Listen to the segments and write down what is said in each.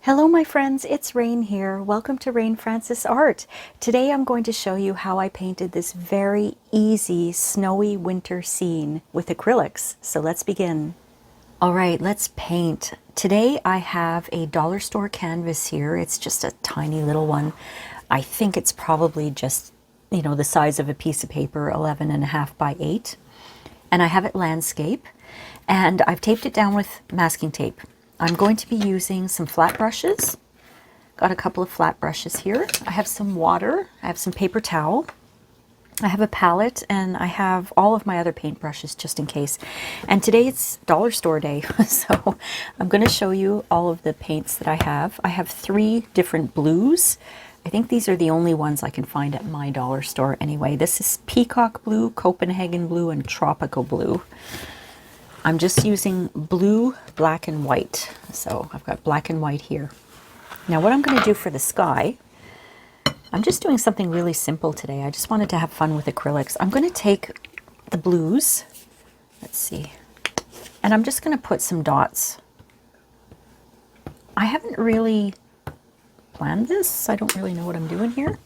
Hello my friends, it's Rain here. Welcome to Rain Francis Art. Today I'm going to show you how I painted this very easy snowy winter scene with acrylics. So let's begin. All right, let's paint. Today I have a dollar store canvas here. It's just a tiny little one. I think it's probably just, the size of a piece of paper, 11.5 by 8. And I have it landscape, and I've taped it down with masking tape. I'm going to be using some flat brushes. Got a couple of flat brushes here. I have some water, I have some paper towel, I have a palette, and I have all of my other paintbrushes just in case. And today it's dollar store day, so I'm going to show you all of the paints that I have. I have 3 different blues. I think these are the only ones I can find at my dollar store anyway. This is Peacock Blue, Copenhagen Blue, and Tropical Blue. I'm just using blue, black, and white. So I've got black and white here. Now what I'm going to do for the sky, I'm just doing something really simple today. I just wanted to have fun with acrylics. I'm going to take the blues, let's see, and I'm just going to put some dots. I haven't really planned this. I don't really know what I'm doing here,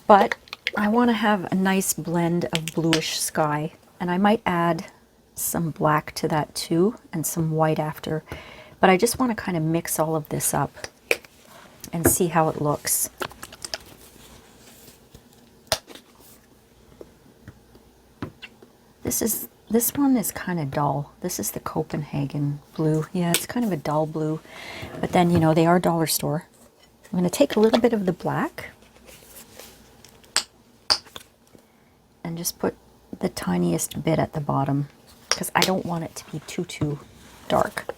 but I want to have a nice blend of bluish sky, and I might add some black to that too and some white after, but I just want to kind of mix all of this up and see how it looks. This one is kind of dull. This is the Copenhagen Blue. Yeah, it's kind of a dull blue, but then they are dollar store. I'm going to take a little bit of the black and just put the tiniest bit at the bottom, because I don't want it to be too dark.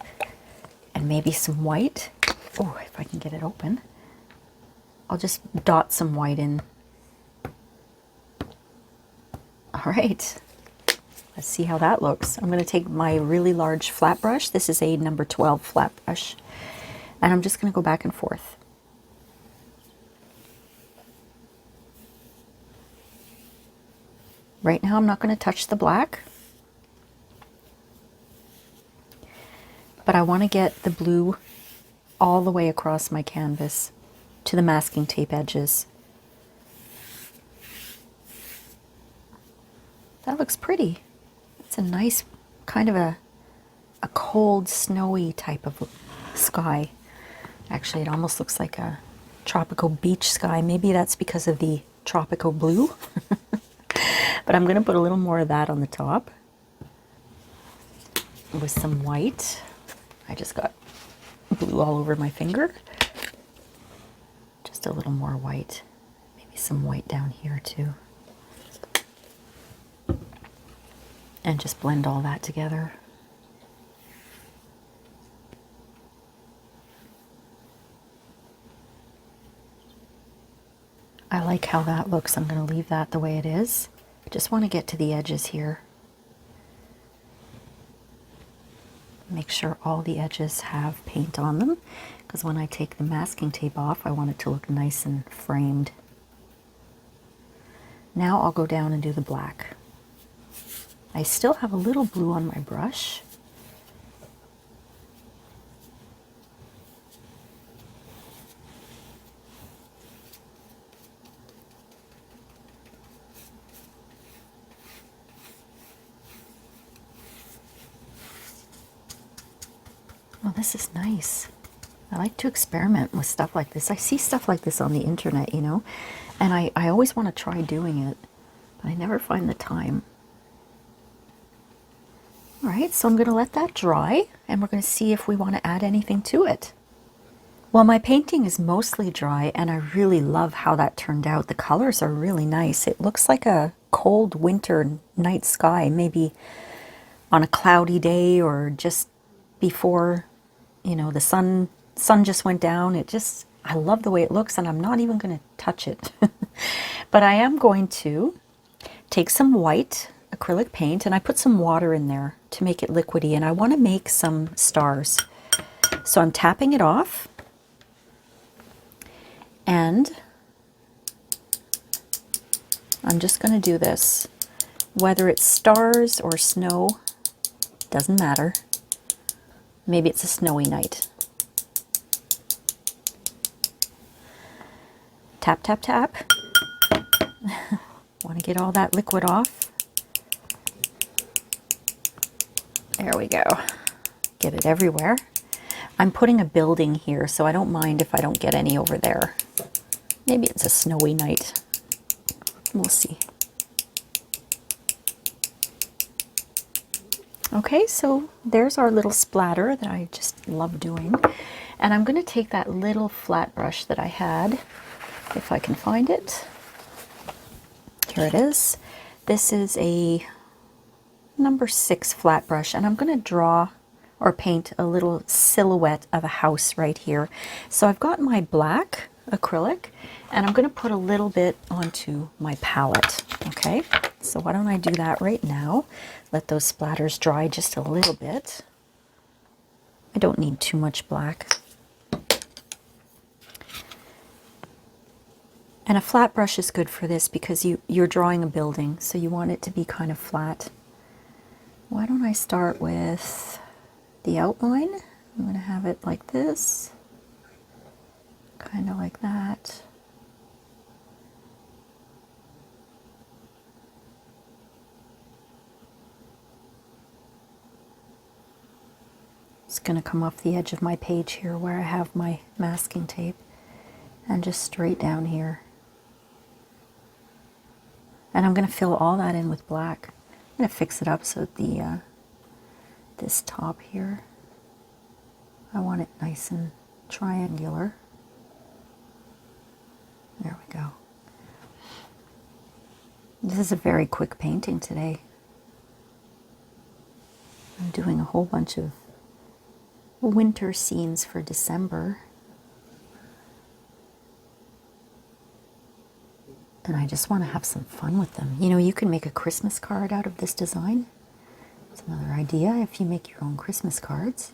And maybe some white. Oh, if I can get it open. I'll just dot some white in. All right, let's see how that looks. I'm going to take my really large flat brush. This is a number 12 flat brush. And I'm just going to go back and forth. Right now I'm not going to touch the black, but I want to get the blue all the way across my canvas to the masking tape edges. That looks pretty. It's a nice kind of a cold, snowy type of sky. Actually, it almost looks like a tropical beach sky. Maybe that's because of the tropical blue. But I'm going to put a little more of that on the top with some white. I just got blue all over my finger. Just a little more white. Maybe some white down here too. And just blend all that together. I like how that looks. I'm going to leave that the way it is. I just want to get to the edges here. Make sure all the edges have paint on them, because when I take the masking tape off, I want it to look nice and framed. Now I'll go down and do the black. I still have a little blue on my brush. Oh, this is nice. I like to experiment with stuff like this. I see stuff like this on the internet, and I always want to try doing it, but I never find the time. All right, so I'm going to let that dry, and we're going to see if we want to add anything to it. Well, my painting is mostly dry, and I really love how that turned out. The colors are really nice. It looks like a cold winter night sky, maybe on a cloudy day or just before the sun just went down. I love the way it looks, and I'm not even going to touch it. But I am going to take some white acrylic paint, and I put some water in there to make it liquidy, and I want to make some stars. So I'm tapping it off, and I'm just going to do this. Whether it's stars or snow, doesn't matter. Maybe it's a snowy night. Tap, tap, tap. Want to get all that liquid off. There we go. Get it everywhere. I'm putting a building here, so I don't mind if I don't get any over there. Maybe it's a snowy night. We'll see. Okay, so there's our little splatter that I just love doing. And I'm going to take that little flat brush that I had, if I can find it. Here it is. This is a number 6 flat brush, and I'm going to draw or paint a little silhouette of a house right here. So I've got my black acrylic, and I'm going to put a little bit onto my palette. Okay, so why don't I do that right now? Let those splatters dry just a little bit. I don't need too much black. And a flat brush is good for this because you're drawing a building, so you want it to be kind of flat. Why don't I start with the outline? I'm going to have it like this, kind of like that. It's going to come off the edge of my page here where I have my masking tape, and just straight down here. And I'm going to fill all that in with black. I'm going to fix it up so that the this top here, I want it nice and triangular. There we go. This is a very quick painting today. I'm doing a whole bunch of winter scenes for December. And I just want to have some fun with them. You know, you can make a Christmas card out of this design. It's another idea if you make your own Christmas cards.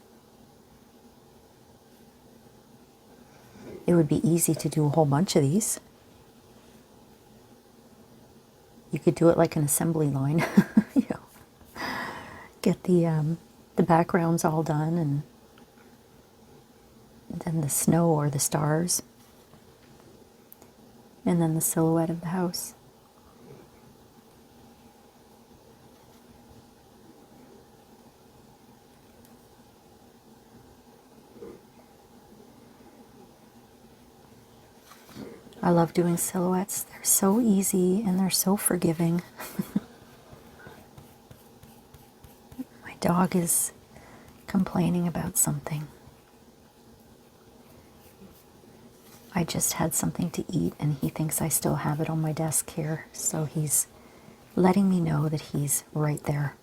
It would be easy to do a whole bunch of these. You could do it like an assembly line. You know, get the backgrounds all done, and then the snow or the stars. And then the silhouette of the house. I love doing silhouettes. They're so easy and they're so forgiving. My dog is complaining about something. I just had something to eat and he thinks I still have it on my desk here, so he's letting me know that he's right there.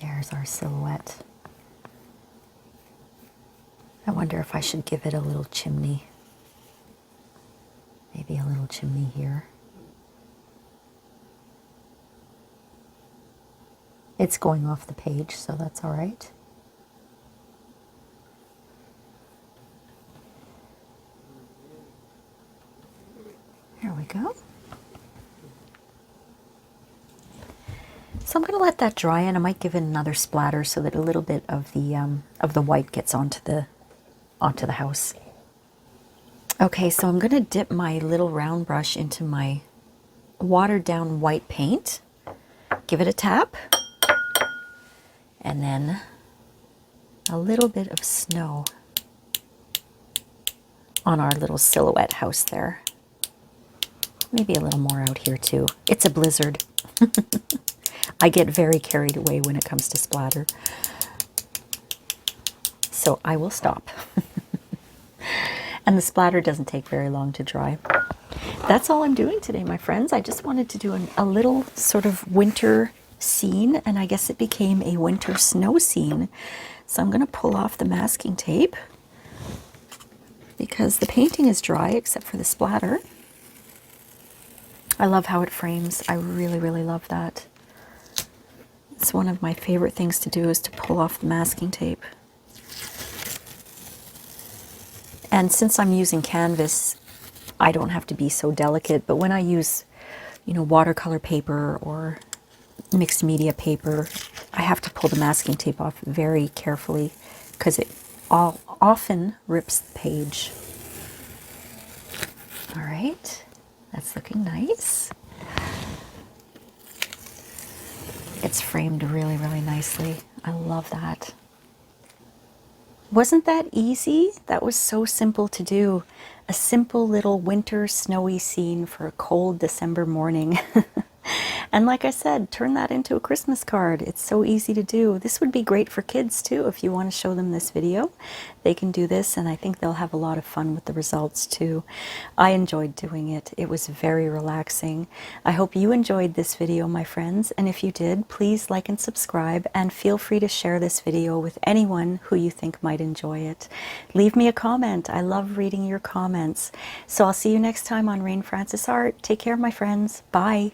There's our silhouette. I wonder if I should give it a little chimney. Maybe a little chimney here. It's going off the page, so that's all right. There we go. So I'm going to let that dry, and I might give it another splatter so that a little bit of the white gets onto the house. Okay, so I'm going to dip my little round brush into my watered down white paint. Give it a tap. And then a little bit of snow on our little silhouette house there. Maybe a little more out here too. It's a blizzard. I get very carried away when it comes to splatter. So I will stop. And the splatter doesn't take very long to dry. That's all I'm doing today, my friends. I just wanted to do a little sort of winter scene, and I guess it became a winter snow scene. So I'm going to pull off the masking tape because the painting is dry except for the splatter. I love how it frames. I really, really love that. It's one of my favorite things to do, is to pull off the masking tape. And since I'm using canvas, I don't have to be so delicate, but when I use, you know, watercolor paper or mixed media paper. I have to pull the masking tape off very carefully because it often rips the page. All right, that's looking nice. It's framed really, really nicely. I love that. Wasn't that easy? That was so simple to do. A simple little winter snowy scene for a cold December morning. And like I said, turn that into a Christmas card. It's so easy to do. This would be great for kids too. If you want to show them this video, they can do this, and I think they'll have a lot of fun with the results too. I enjoyed doing it. It was very relaxing. I hope you enjoyed this video, my friends, and if you did, please like and subscribe, and feel free to share this video with anyone who you think might enjoy it. Leave me a comment. I love reading your comments. So I'll see you next time on Rain Francis Art. Take care, my friends. Bye.